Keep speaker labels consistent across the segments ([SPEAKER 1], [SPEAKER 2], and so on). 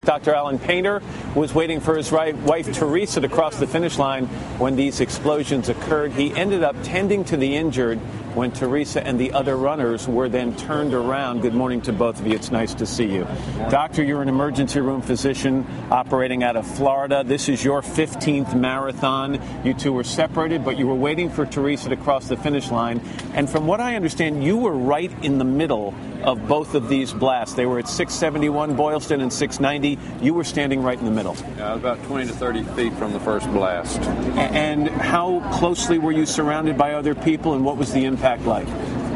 [SPEAKER 1] Dr. Alan Painter was waiting for his wife Teresa to cross the finish line when these explosions occurred. He ended up tending to the injured when Teresa and the other runners were then turned around. Good morning to both of you. It's nice to see you. Doctor, you're an emergency room physician operating out of Florida. This is your 15th marathon. You two were separated, but you were waiting for Teresa to cross the finish line. And from what I understand, you were right in the middle of both of these blasts. They were at 671 Boylston and 690. You were standing right in the middle.
[SPEAKER 2] Yeah, about 20 to 30 feet from the first blast.
[SPEAKER 1] And how closely were you surrounded by other people, and what was the impact like?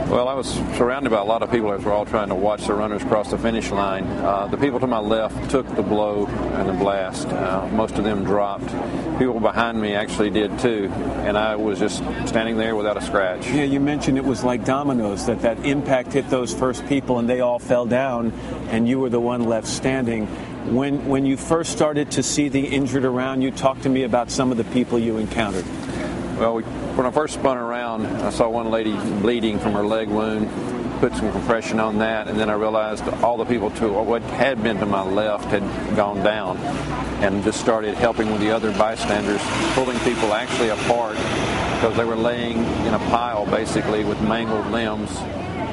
[SPEAKER 2] Well, I was surrounded by a lot of people as we're all trying to watch the runners cross the finish line. The people to my left took the blow and the blast. Most of them dropped. People behind me actually did too, and I was just standing there without a scratch.
[SPEAKER 1] Yeah, you mentioned it was like dominoes, that impact hit those first people and they all fell down, and you were the one left standing. When you first started to see the injured around you, talk to me about some of the people you encountered.
[SPEAKER 2] Well, when I first spun around, I saw one lady bleeding from her leg wound, put some compression on that, and then I realized all the people to what had been to my left had gone down, and just started helping with the other bystanders, pulling people actually apart because they were laying in a pile basically with mangled limbs,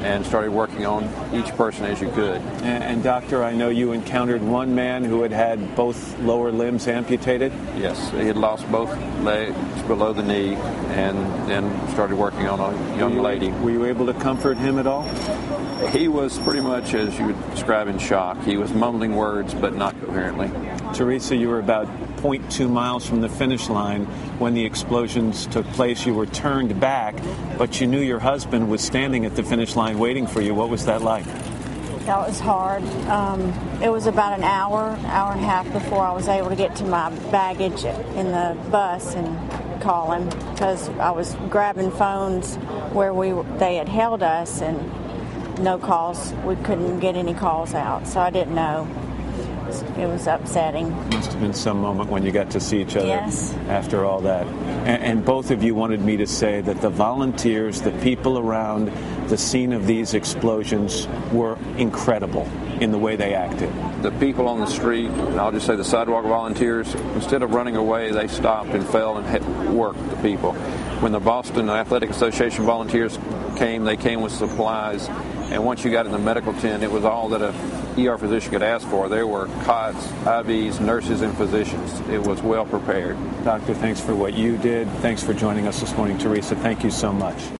[SPEAKER 2] and started working on each person as you could.
[SPEAKER 1] And Doctor, I know you encountered one man who had both lower limbs amputated.
[SPEAKER 2] Yes, he had lost both legs below the knee, and then started working on a young lady.
[SPEAKER 1] Were you able to comfort him at all?
[SPEAKER 2] He was pretty much, as you would describe, in shock. He was mumbling words, but not coherently.
[SPEAKER 1] Teresa, you were about 0.2 miles from the finish line when the explosions took place. You were turned back, but you knew your husband was standing at the finish line waiting for you. What was that like?
[SPEAKER 3] That was hard. It was about an hour and a half before I was able to get to my baggage in the bus and call him, because I was grabbing phones where they had held us, and no calls. We couldn't get any calls out, so I didn't know. It was upsetting.
[SPEAKER 1] Must have been some moment when you got to see each other.
[SPEAKER 3] Yes.
[SPEAKER 1] After all that. And both of you wanted me to say that the volunteers, the people around the scene of these explosions were incredible in the way they acted.
[SPEAKER 2] The people on the street, I'll just say the sidewalk volunteers, instead of running away, they stopped and fell and worked the people. When the Boston Athletic Association volunteers came, they came with supplies. And once you got in the medical tent, it was all that a ER physician could ask for. There were cots, IVs, nurses, and physicians. It was well prepared.
[SPEAKER 1] Doctor, thanks for what you did. Thanks for joining us this morning, Teresa. Thank you so much.